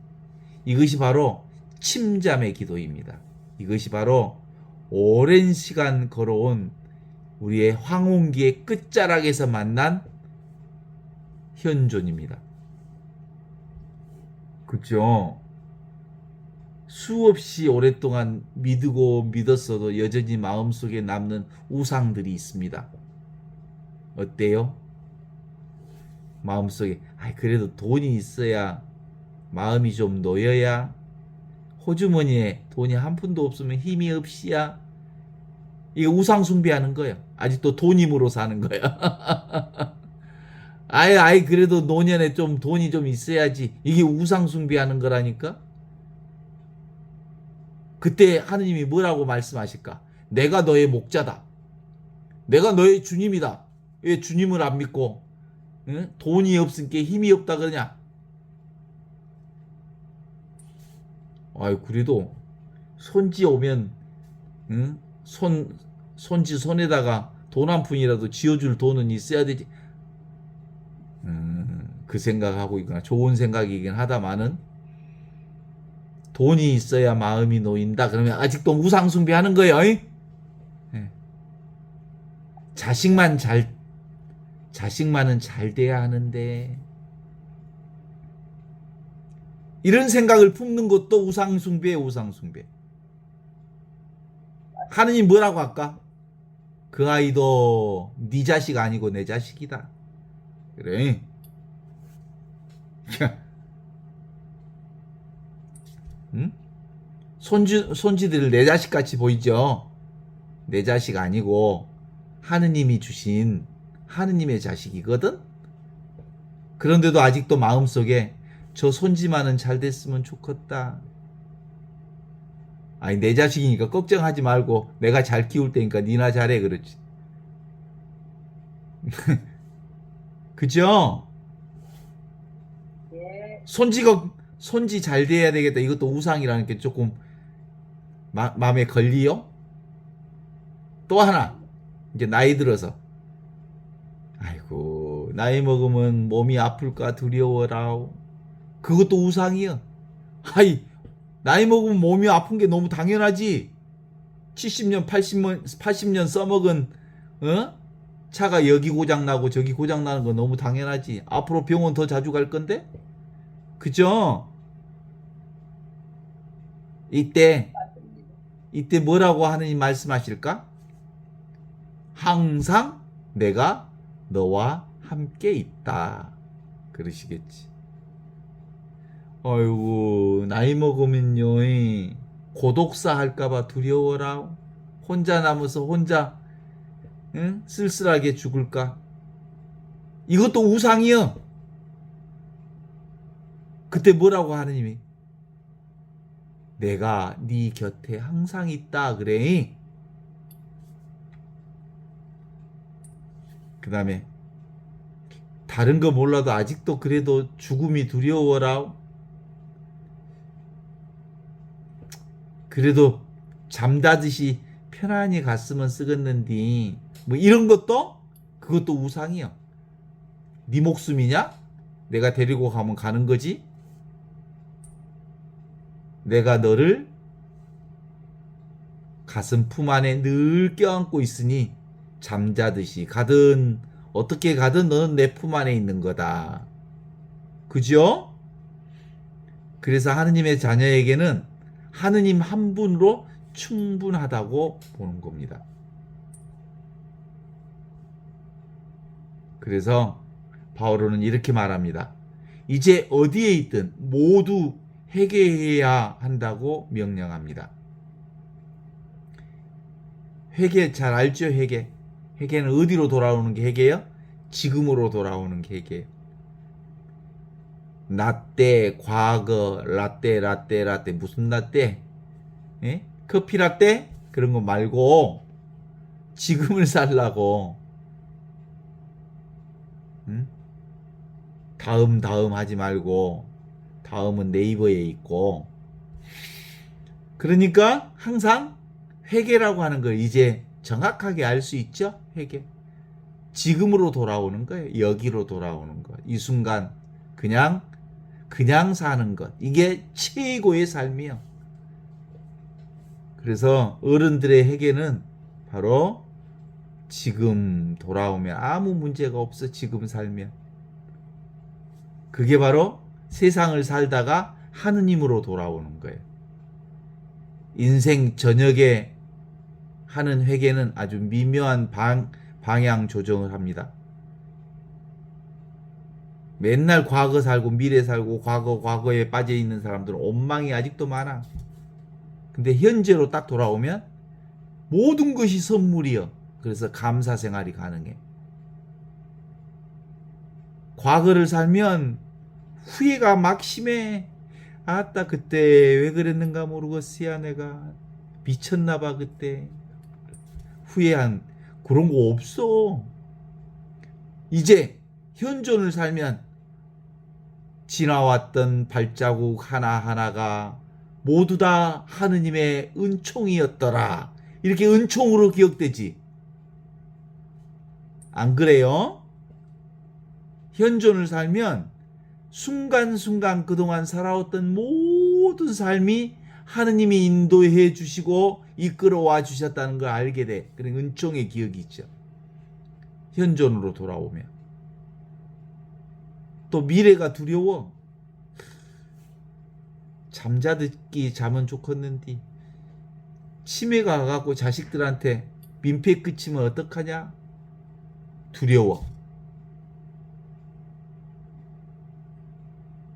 이것이 바로 침잠의 기도입니다. 이것이 바로 오랜 시간 걸어온 우리의 황혼기의 끝자락에서 만난 현존입니다. 그죠? 수없이 오랫동안 믿고 믿었어도 여전히 마음속에 남는 우상들이 있습니다. 어때요? 마음속에 그래도 돈이 있어야 마음이 좀 놓여야, 호주머니에 돈이 한 푼도 없으면 힘이 없이야. 이게 우상 숭배하는 거야. 아직도 돈 힘으로 사는 거야. 그래도 노년에 좀 돈이 좀 있어야지. 이게 우상 숭배하는 거라니까. 그때 하느님이 뭐라고 말씀하실까? 내가 너의 목자다. 내가 너의 주님이다. 왜 주님을 안 믿고 돈이 없으니까 힘이 없다 그러냐? 그래도 손지 오면 손지 손에다가 돈 한 푼이라도 쥐어줄 돈은 있어야 되지. 그 생각하고 있구나. 좋은 생각이긴 하다마는 돈이 있어야 마음이 놓인다. 그러면 아직도 우상 숭배하는 거예요. 네. 자식만은 잘 돼야 하는데, 이런 생각을 품는 것도 우상 숭배예요. 우상 숭배. 하느님 뭐라고 할까? 그 아이도 네 자식 아니고 내 자식이다. 그래. 응? 손지들 내 자식 같이 보이죠? 내 자식 아니고 하느님이 주신 하느님의 자식이거든? 그런데도 아직도 마음속에 저 손지만은 잘 됐으면 좋겠다. 내 자식이니까 걱정하지 말고 내가 잘 키울 테니까 니나 잘해. 그렇지. 그죠? 예. 손지 잘 돼야 되겠다. 이것도 우상이라는 게 조금 마음에 걸리요? 또 하나, 이제 나이 들어서, 나이 먹으면 몸이 아플까 두려워라. 그것도 우상이요. 나이 먹으면 몸이 아픈 게 너무 당연하지. 70년 80년 써먹은 차가 여기 고장나고 저기 고장나는 거 너무 당연하지. 앞으로 병원 더 자주 갈 건데? 그죠? 이때 뭐라고 하느님 말씀하실까? 항상 내가 너와 함께 있다. 그러시겠지. 나이 먹으면요, 고독사 할까봐 두려워라. 혼자 남아서 혼자 쓸쓸하게 죽을까. 이것도 우상이요. 그때 뭐라고 하느님이? 내가 네 곁에 항상 있다 그래. 그 다음에 다른 거 몰라도 아직도 그래도 죽음이 두려워라. 그래도 잠자듯이 편안히 갔으면 쓰겠는디. 이런 것도 그것도 우상이요. 네 목숨이냐? 내가 데리고 가면 가는 거지. 내가 너를 가슴 품 안에 늘 껴안고 있으니 잠자듯이 가든 어떻게 가든 너는 내 품 안에 있는 거다. 그죠? 그래서 하느님의 자녀에게는 하느님 한 분으로 충분하다고 보는 겁니다. 그래서 바오로는 이렇게 말합니다. 이제 어디에 있든 모두 회개해야 한다고 명령합니다. 회개 잘 알죠? 회개는 어디로 돌아오는 게 회개예요? 지금으로 돌아오는 게 회개예요. 라떼, 과거, 라떼 무슨 라떼? 커피 라떼? 그런 거 말고 지금을 살라고. 다음 하지 말고 다음은 네이버에 있고. 그러니까 항상 회개라고 하는 걸 이제 정확하게 알 수 있죠? 회개. 지금으로 돌아오는 거예요. 여기로 돌아오는 것. 이 순간 그냥 사는 것. 이게 최고의 삶이에요. 그래서 어른들의 회개는 바로 지금 돌아오면 아무 문제가 없어. 지금 살면. 그게 바로 세상을 살다가 하느님으로 돌아오는 거예요. 인생 저녁에 하는 회개는 아주 미묘한 방향 조정을 합니다. 맨날 과거 살고 미래 살고 과거에 빠져 있는 사람들은 엉망이 아직도 많아. 근데 현재로 딱 돌아오면 모든 것이 선물이여. 그래서 감사 생활이 가능해. 과거를 살면 후회가 막심해. 아따 그때 왜 그랬는가 모르겠어야. 내가 미쳤나봐 그때. 후회한 그런 거 없어. 이제 현존을 살면 지나왔던 발자국 하나하나가 모두 다 하느님의 은총이었더라. 이렇게 은총으로 기억되지. 안 그래요? 현존을 살면 순간순간 그동안 살아왔던 모든 삶이 하느님이 인도해 주시고 이끌어와 주셨다는 걸 알게 돼. 그런 은총의 기억이 있죠. 현존으로 돌아오면. 또 미래가 두려워. 잠자듣기 자면 좋겠는데 치매가 가갖고 자식들한테 민폐 끼치면 어떡하냐? 두려워.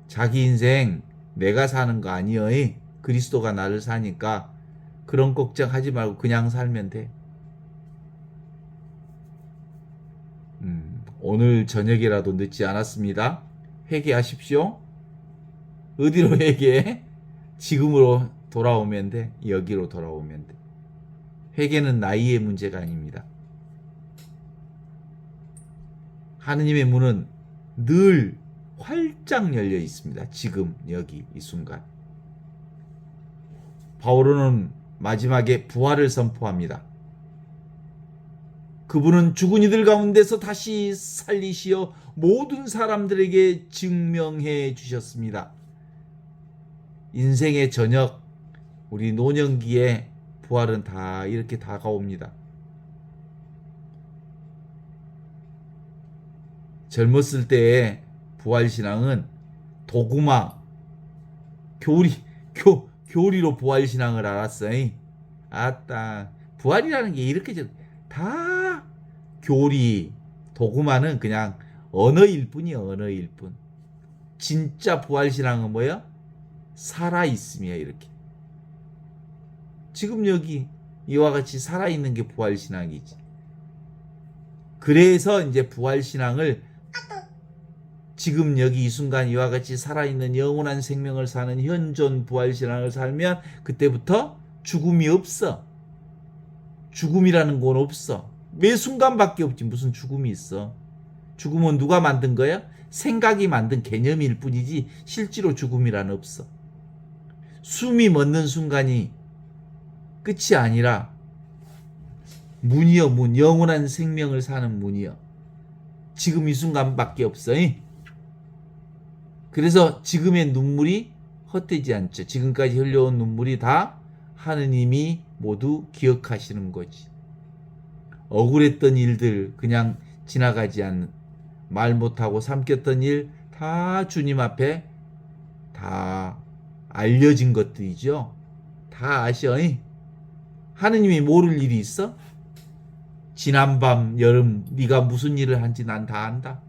자기 인생 내가 사는 거 아니여. 그리스도가 나를 사니까 그런 걱정하지 말고 그냥 살면 돼. 오늘 저녁이라도 늦지 않았습니다. 회개하십시오. 어디로 회개해? 지금으로 돌아오면 돼. 여기로 돌아오면 돼. 회개는 나이의 문제가 아닙니다. 하느님의 문은 늘 활짝 열려 있습니다. 지금 여기 이 순간. 바오로는 마지막에 부활을 선포합니다. 그분은 죽은 이들 가운데서 다시 살리시어 모든 사람들에게 증명해 주셨습니다. 인생의 저녁, 우리 노년기에 부활은 다 이렇게 다가옵니다. 젊었을 때의 부활신앙은 도구마, 교리로 부활신앙을 알았어요. 아따, 부활이라는 게 이렇게 다 교리, 도구마는 그냥 언어일 뿐이야, 언어일 뿐. 진짜 부활신앙은 뭐야? 살아있음이야, 이렇게. 지금 여기 이와 같이 살아있는 게 부활신앙이지. 그래서 이제 부활신앙을 지금 여기 이 순간 이와 같이 살아있는 영원한 생명을 사는 현존 부활신앙을 살면 그때부터 죽음이 없어. 죽음이라는 건 없어. 매 순간밖에 없지 무슨 죽음이 있어. 죽음은 누가 만든 거야? 생각이 만든 개념일 뿐이지 실제로 죽음이란 없어. 숨이 멎는 순간이 끝이 아니라 문이여 문, 영원한 생명을 사는 문이여. 지금 이 순간밖에 없어. 그래서 지금의 눈물이 헛되지 않죠. 지금까지 흘려온 눈물이 다 하느님이 모두 기억하시는 거지. 억울했던 일들 그냥 지나가지 않는, 말 못하고 삼켰던 일 다 주님 앞에 다 알려진 것들이죠. 다 아셔. 하느님이 모를 일이 있어? 지난밤 여름 네가 무슨 일을 한지 난 다 안다.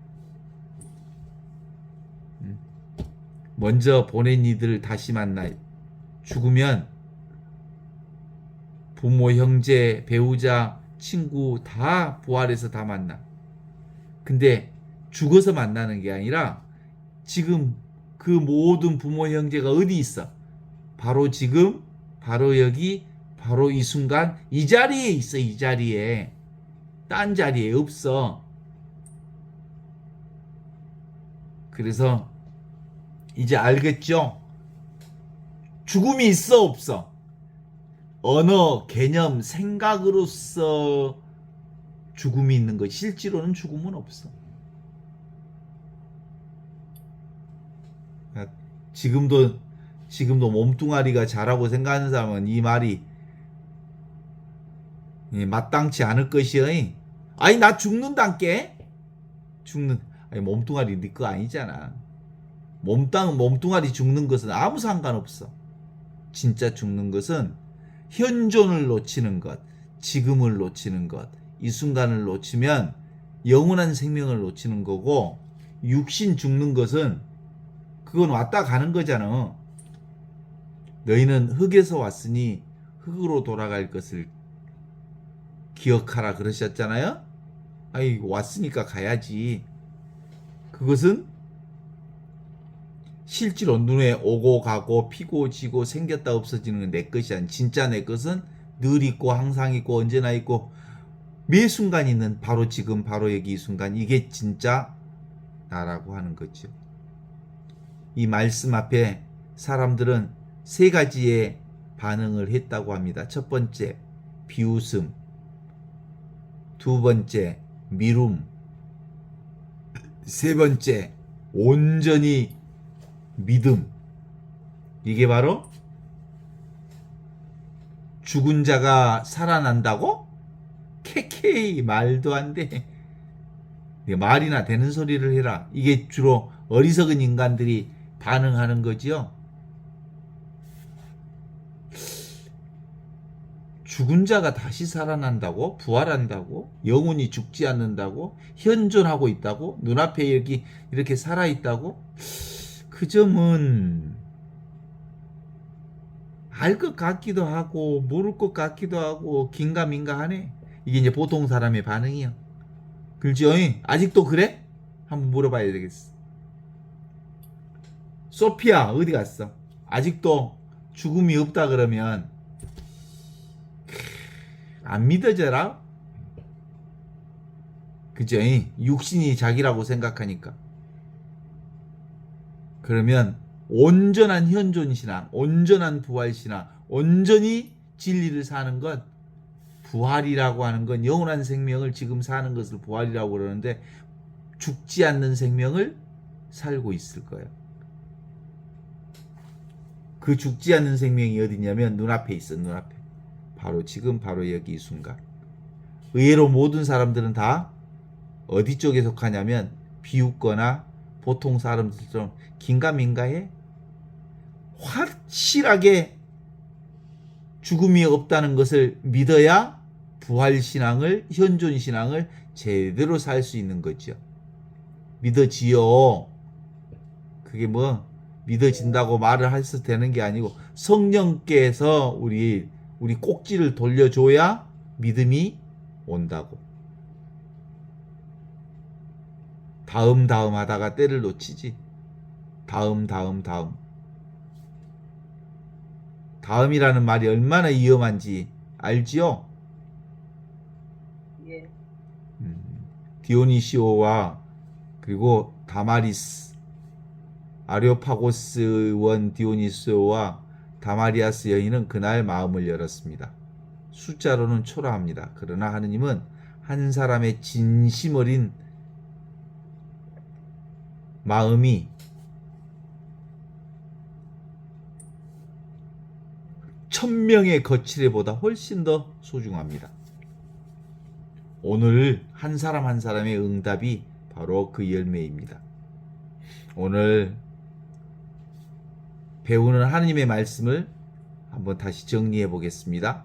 먼저 보낸 이들을 다시 만나. 죽으면 부모, 형제, 배우자, 친구 다 부활해서 다 만나. 근데 죽어서 만나는 게 아니라 지금 그 모든 부모, 형제가 어디 있어? 바로 지금, 바로 여기, 바로 이 순간 이 자리에 있어. 이 자리에. 딴 자리에 없어. 그래서 이제 알겠죠? 죽음이 있어 없어? 언어, 개념, 생각으로서 죽음이 있는 거. 실제로는 죽음은 없어. 지금도 몸뚱아리가 자라고 생각하는 사람은 이 말이 마땅치 않을 것이여. 아니 나 죽는단께. 아니 몸뚱아리 네 거 아니잖아. 몸뚱아리 죽는 것은 아무 상관없어. 진짜 죽는 것은 현존을 놓치는 것, 지금을 놓치는 것, 이 순간을 놓치면 영원한 생명을 놓치는 거고, 육신 죽는 것은 그건 왔다 가는 거잖아. 너희는 흙에서 왔으니 흙으로 돌아갈 것을 기억하라 그러셨잖아요. 아이 왔으니까 가야지. 그것은 실제로 눈에 오고 가고 피고 지고 생겼다 없어지는 건 내 것이 아닌, 진짜 내 것은 늘 있고 항상 있고 언제나 있고 매 순간 있는 바로 지금 바로 여기 이 순간, 이게 진짜 나라고 하는 거죠. 이 말씀 앞에 사람들은 세 가지의 반응을 했다고 합니다. 첫 번째 비웃음, 두 번째 미움, 세 번째 온전히 믿음. 이게 바로 죽은 자가 살아난다고? 케케이 말도 안 돼. 말이나 되는 소리를 해라. 이게 주로 어리석은 인간들이 반응하는 거지요. 죽은 자가 다시 살아난다고? 부활한다고? 영혼이 죽지 않는다고? 현존하고 있다고? 눈앞에 여기 이렇게 살아있다고? 그 점은 알 것 같기도 하고 모를 것 같기도 하고 긴가민가하네. 이게 이제 보통 사람의 반응이야. 그렇죠? 아직도 그래? 한번 물어봐야 되겠어. 소피아 어디 갔어? 아직도 죽음이 없다 그러면 안 믿어져라? 그죠? 육신이 자기라고 생각하니까. 그러면 온전한 현존신앙, 온전한 부활신앙, 온전히 진리를 사는 것, 부활이라고 하는 건 영원한 생명을 지금 사는 것을 부활이라고 그러는데, 죽지 않는 생명을 살고 있을 거예요. 그 죽지 않는 생명이 어디냐면 눈앞에 있어. 눈앞에. 바로 지금 바로 여기 이 순간. 의외로 모든 사람들은 다 어디 쪽에 속하냐면 비웃거나 보통 사람들처럼 긴가민가해. 확실하게 죽음이 없다는 것을 믿어야 부활신앙을, 현존신앙을 제대로 살 수 있는 거죠. 믿어지요. 그게 뭐 믿어진다고 말을 해서 되는 게 아니고, 성령께서 우리 꼭지를 돌려줘야 믿음이 온다고. 다음 하다가 때를 놓치지. 다음이라는 말이 얼마나 위험한지 알지요? 예. 디오니시오와 그리고 다마리스, 아레오파고스 원 디오니시오와 다마리아스 여인은 그날 마음을 열었습니다. 숫자로는 초라합니다. 그러나 하느님은 한 사람의 진심 어린 마음이 1000명의 거칠애보다 훨씬 더 소중합니다. 오늘 한 사람 한 사람의 응답이 바로 그 열매입니다. 오늘 배우는 하느님의 말씀을 한번 다시 정리해 보겠습니다.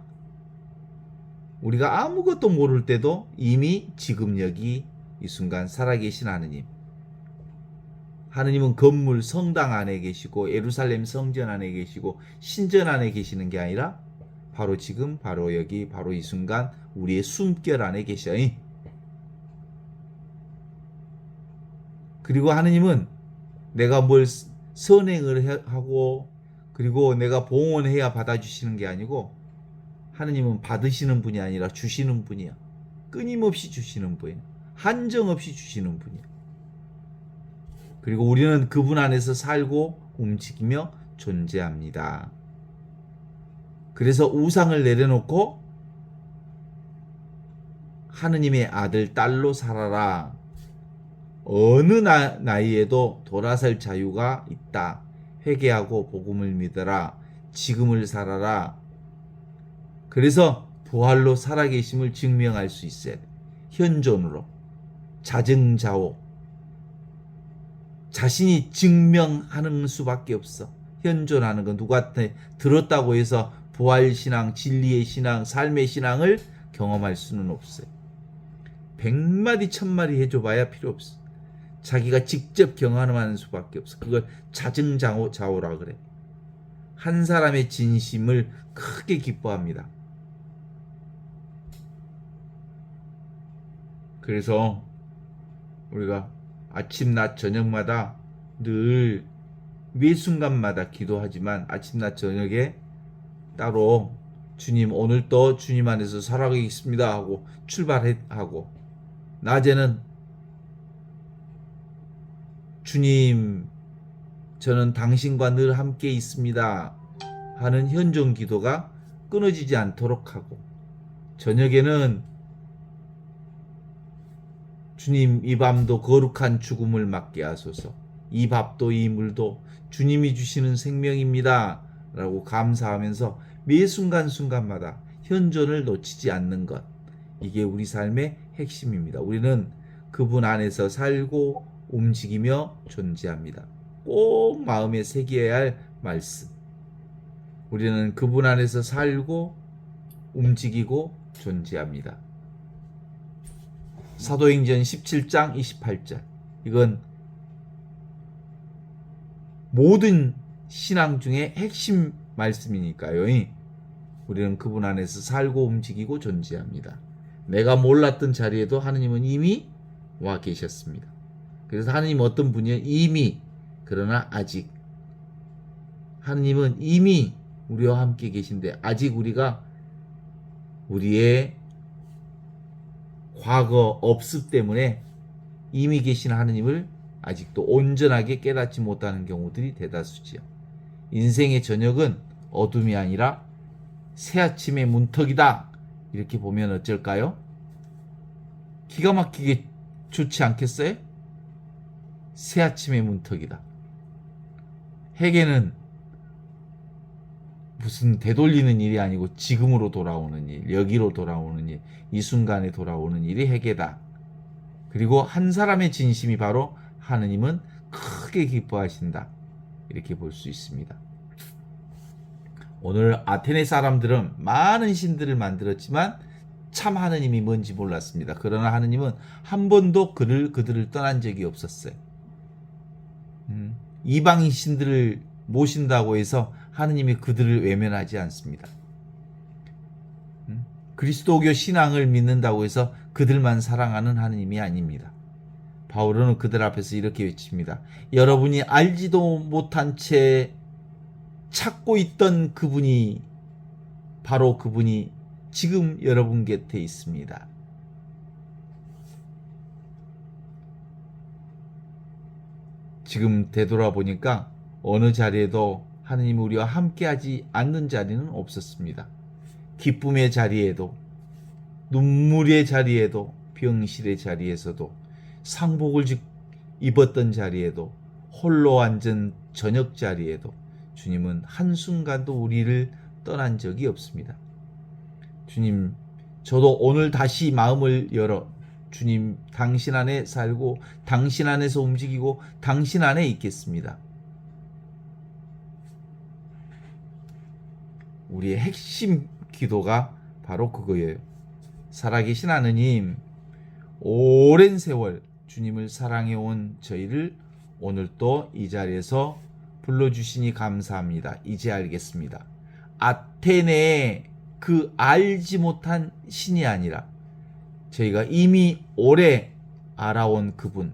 우리가 아무것도 모를 때도 이미 지금 여기 이 순간 살아계신 하느님. 하느님은 건물 성당 안에 계시고 예루살렘 성전 안에 계시고 신전 안에 계시는 게 아니라 바로 지금 바로 여기 바로 이 순간 우리의 숨결 안에 계셔. 그리고 하느님은 내가 뭘 선행을 하고 그리고 내가 봉헌해야 받아주시는 게 아니고, 하느님은 받으시는 분이 아니라 주시는 분이야. 끊임없이 주시는 분이야. 한정없이 주시는 분이야. 그리고 우리는 그분 안에서 살고 움직이며 존재합니다. 그래서 우상을 내려놓고 하느님의 아들, 딸로 살아라. 어느 나이에도 돌아설 자유가 있다. 회개하고 복음을 믿어라. 지금을 살아라. 그래서 부활로 살아계심을 증명할 수 있어야 돼. 현존으로 자증자오 자신이 증명하는 수밖에 없어. 현존하는 건 누구한테 들었다고 해서 부활신앙, 진리의 신앙, 삶의 신앙을 경험할 수는 없어요. 100마디 1000마디 해줘봐야 필요 없어. 자기가 직접 경험하는 수밖에 없어. 그걸 자증자오라 그래. 한 사람의 진심을 크게 기뻐합니다. 그래서 우리가 아침, 낮, 저녁마다 늘 매 순간마다 기도하지만 아침, 낮, 저녁에 따로 주님 오늘도 주님 안에서 살아가겠습니다 하고 출발하고, 낮에는 주님 저는 당신과 늘 함께 있습니다 하는 현존 기도가 끊어지지 않도록 하고, 저녁에는 주님 이 밤도 거룩한 죽음을 맞게 하소서, 이 밥도 이 물도 주님이 주시는 생명입니다 라고 감사하면서 매 순간순간마다 현존을 놓치지 않는 것, 이게 우리 삶의 핵심입니다. 우리는 그분 안에서 살고 움직이며 존재합니다. 꼭 마음에 새겨야 할 말씀. 우리는 그분 안에서 살고 움직이고 존재합니다. 사도행전 17장 28절. 이건 모든 신앙 중에 핵심 말씀이니까요. 우리는 그분 안에서 살고 움직이고 존재합니다. 내가 몰랐던 자리에도 하느님은 이미 와 계셨습니다. 그래서 하느님 어떤 분이요? 이미, 그러나 아직. 하느님은 이미 우리와 함께 계신데 아직 우리가 우리의 과거 업습 때문에 이미 계신 하느님을 아직도 온전하게 깨닫지 못하는 경우들이 대다수지요. 인생의 저녁은 어둠이 아니라 새아침의 문턱이다. 이렇게 보면 어쩔까요? 기가 막히게 좋지 않겠어요? 새아침의 문턱이다. 회개는 무슨 되돌리는 일이 아니고 지금으로 돌아오는 일, 여기로 돌아오는 일, 이 순간에 돌아오는 일이 회개다. 그리고 한 사람의 진심이 바로 하느님은 크게 기뻐하신다. 이렇게 볼 수 있습니다. 오늘 아테네 사람들은 많은 신들을 만들었지만 참 하느님이 뭔지 몰랐습니다. 그러나 하느님은 한 번도 그들을 떠난 적이 없었어요. 이방인 신들을 모신다고 해서 하느님이 그들을 외면하지 않습니다. 그리스도교 신앙을 믿는다고 해서 그들만 사랑하는 하느님이 아닙니다. 바울은 그들 앞에서 이렇게 외칩니다. 여러분이 알지도 못한 채 찾고 있던 그분이, 바로 그분이 지금 여러분 곁에 있습니다. 지금 되돌아보니까 어느 자리에도 하느님이 우리와 함께하지 않는 자리는 없었습니다. 기쁨의 자리에도, 눈물의 자리에도, 병실의 자리에서도, 상복을 입었던 자리에도, 홀로 앉은 저녁 자리에도 주님은 한순간도 우리를 떠난 적이 없습니다. 주님, 저도 오늘 다시 마음을 열어 주님 당신 안에 살고 당신 안에서 움직이고 당신 안에 있겠습니다. 우리의 핵심 기도가 바로 그거예요. 살아계신 하느님, 오랜 세월 주님을 사랑해온 저희를 오늘 또 이 자리에서 불러주시니 감사합니다. 이제 알겠습니다. 아테네의 그 알지 못한 신이 아니라 저희가 이미 오래 알아온 그분,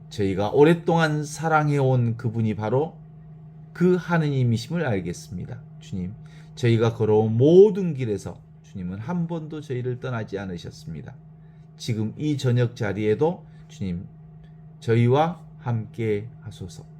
저희가 오랫동안 사랑해온 그분이 바로 그 하느님이심을 알겠습니다. 주님, 저희가 걸어온 모든 길에서 주님은 한 번도 저희를 떠나지 않으셨습니다. 지금 이 저녁 자리에도 주님, 저희와 함께 하소서.